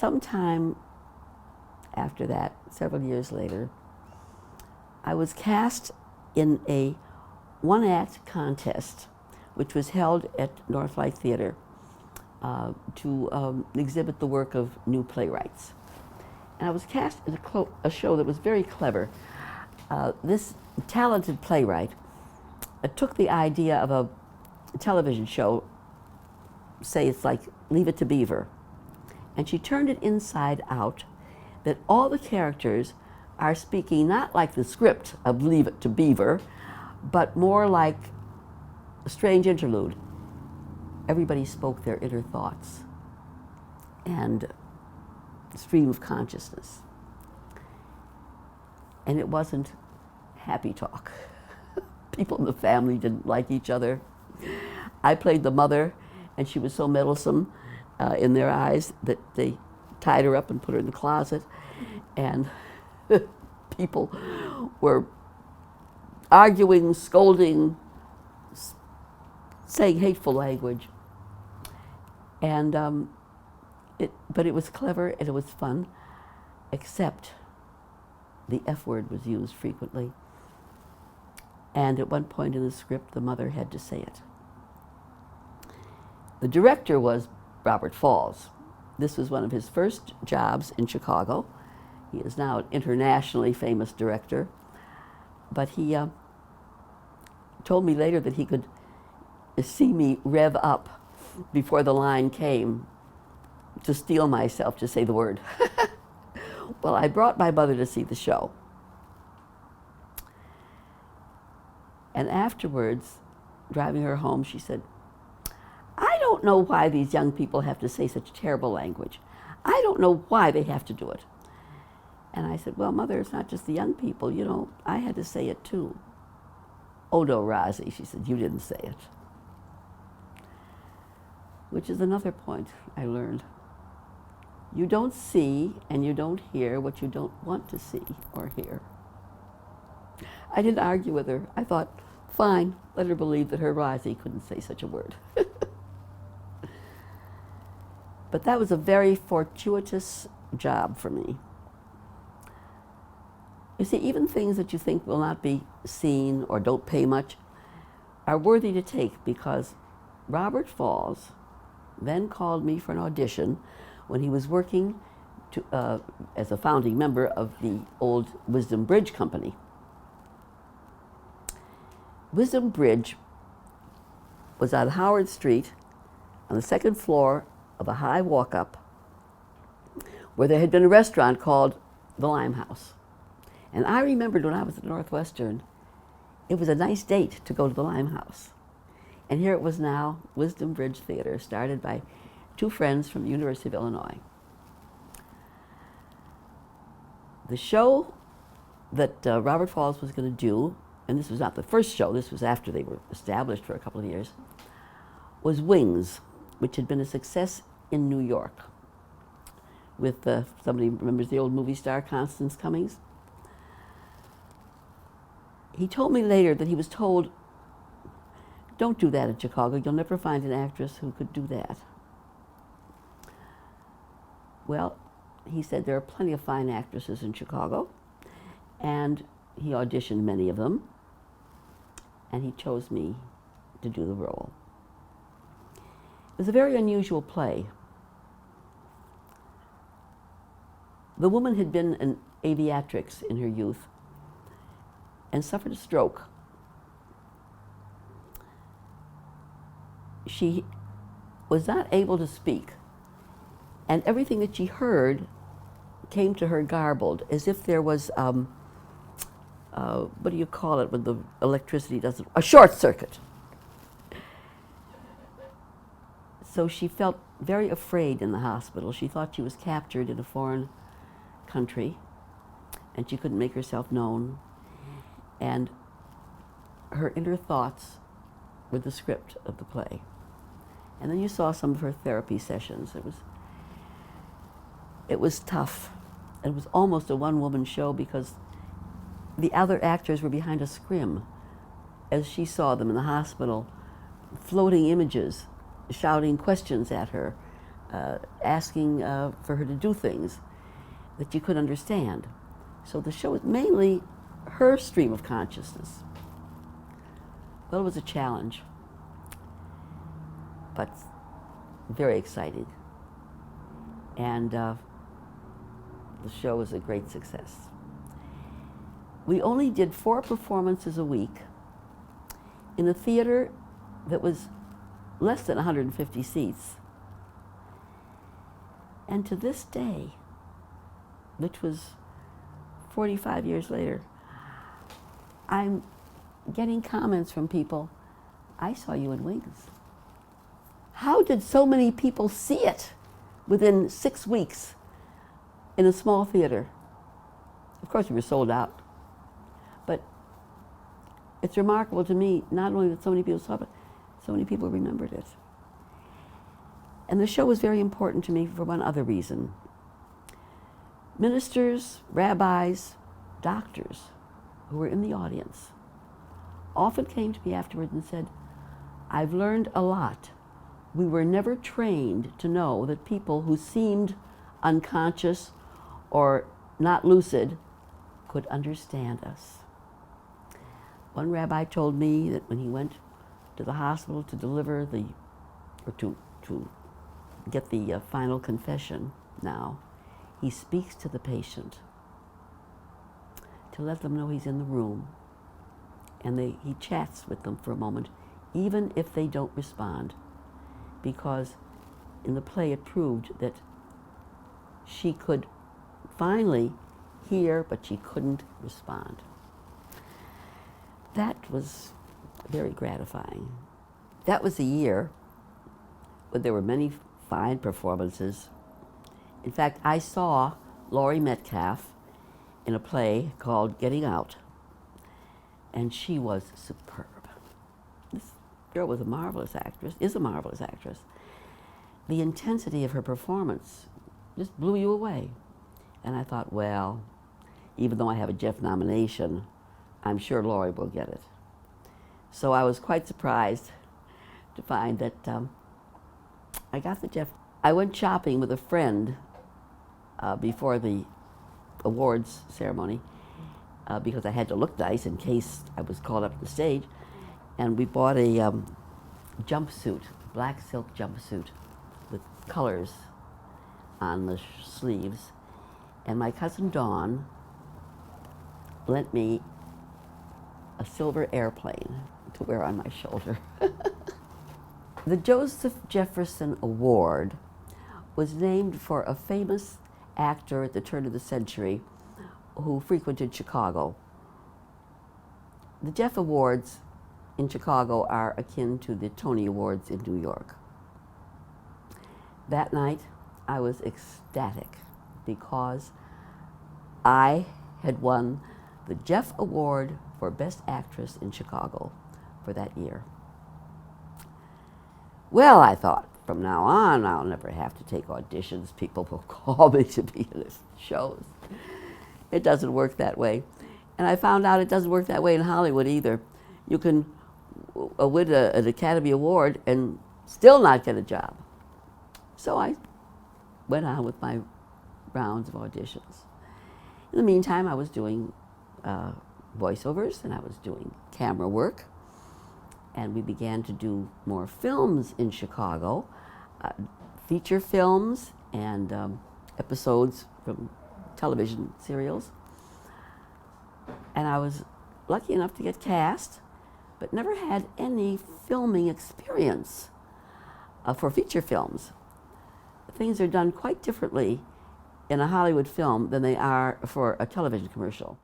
sometime after that, several years later, I was cast in a one-act contest which was held at Northlight Theater to exhibit the work of new playwrights. And I was cast in a show that was very clever. This talented playwright took the idea of a television show, say it's like Leave It to Beaver, and she turned it inside out, that all the characters are speaking not like the script of Leave It to Beaver, but more like a strange interlude. Everybody spoke their inner thoughts and stream of consciousness. And it wasn't happy talk. People in the family didn't like each other. I played the mother, and she was so meddlesome in their eyes that they tied her up and put her in the closet. And people were arguing, scolding, saying hateful language. And but it was clever and it was fun, except the F word was used frequently. And at one point in the script, the mother had to say it. The director was Robert Falls. This was one of his first jobs in Chicago. He is now an internationally famous director. But he told me later that he could see me rev up before the line came to steel myself to say the word. Well, I brought my mother to see the show. And afterwards, driving her home, she said, "I don't know why these young people have to say such terrible language. I don't know why they have to do it." And I said, "Well, Mother, it's not just the young people. You know, I had to say it too." "Oh, no, Rosie," she said, "you didn't say it." Which is another point I learned. You don't see and you don't hear what you don't want to see or hear. I didn't argue with her. I thought, fine, let her believe that her Rosie couldn't say such a word. But that was a very fortuitous job for me. You see, even things that you think will not be seen or don't pay much are worthy to take, because Robert Falls then called me for an audition when he was working as a founding member of the old Wisdom Bridge Company. Wisdom Bridge was on Howard Street on the second floor of a high walk-up where there had been a restaurant called the Limehouse. And I remembered when I was at Northwestern, it was a nice date to go to the Limehouse. And here it was now, Wisdom Bridge Theater, started by two friends from the University of Illinois. The show that Robert Falls was going to do, and this was not the first show, this was after they were established for a couple of years, was Wings, which had been a success in New York with, somebody remembers the old movie star Constance Cummings? He told me later that he was told, "Don't do that in Chicago. You'll never find an actress who could do that." Well, he said there are plenty of fine actresses in Chicago, and he auditioned many of them, and he chose me to do the role. It was a very unusual play. The woman had been an aviatrix in her youth and suffered a stroke. She was not able to speak, and everything that she heard came to her garbled, as if there was, what do you call it when the electricity doesn't, a short circuit. So she felt very afraid in the hospital. She thought she was captured in a foreign country, and she couldn't make herself known. And her inner thoughts were the script of the play. And then you saw some of her therapy sessions. It was tough. It was almost a one-woman show because the other actors were behind a scrim as she saw them in the hospital, floating images, shouting questions at her, asking for her to do things that you could understand. So the show was mainly her stream of consciousness. Well, it was a challenge, but very exciting. And the show was a great success. We only did 4 performances a week in a theater that was less than 150 seats. And to this day, which was 45 years later, I'm getting comments from people, I saw you in Wings. How did so many people see it within 6 weeks in a small theater? Of course, we were sold out. But it's remarkable to me, not only that so many people saw it, but so many people remembered it. And the show was very important to me for one other reason. Ministers, rabbis, doctors who were in the audience often came to me afterwards and said, I've learned a lot. We were never trained to know that people who seemed unconscious or not lucid could understand us. One rabbi told me that when he went to the hospital to deliver to get the final confession now, he speaks to the patient to let them know he's in the room. And he chats with them for a moment, even if they don't respond, because in the play it proved that she could finally hear, but she couldn't respond. That was very gratifying. That was a year when there were many fine performances. In fact, I saw Laurie Metcalf in a play called Getting Out, and she was superb. This girl was a marvelous actress, is a marvelous actress. The intensity of her performance just blew you away. And I thought, well, even though I have a Geoff nomination, I'm sure Laurie will get it. So I was quite surprised to find that I got the Geoff. I went shopping with a friend before the awards ceremony because I had to look nice in case I was called up to the stage. And we bought a jumpsuit, black silk jumpsuit with colors on the sleeves. And my cousin Dawn lent me a silver airplane to wear on my shoulder. The Joseph Jefferson Award was named for a famous actor at the turn of the century who frequented Chicago. The Geoff Awards in Chicago are akin to the Tony Awards in New York. That night, I was ecstatic because I had won the Geoff Award for Best Actress in Chicago for that year. Well, I thought, from now on, I'll never have to take auditions. People will call me to be in the shows. It doesn't work that way. And I found out it doesn't work that way in Hollywood either. You can win an Academy Award and still not get a job. So I went on with my rounds of auditions. In the meantime, I was doing voiceovers and I was doing camera work. And we began to do more films in Chicago, feature films and episodes from television serials. And I was lucky enough to get cast, but never had any filming experience for feature films. Things are done quite differently in a Hollywood film than they are for a television commercial.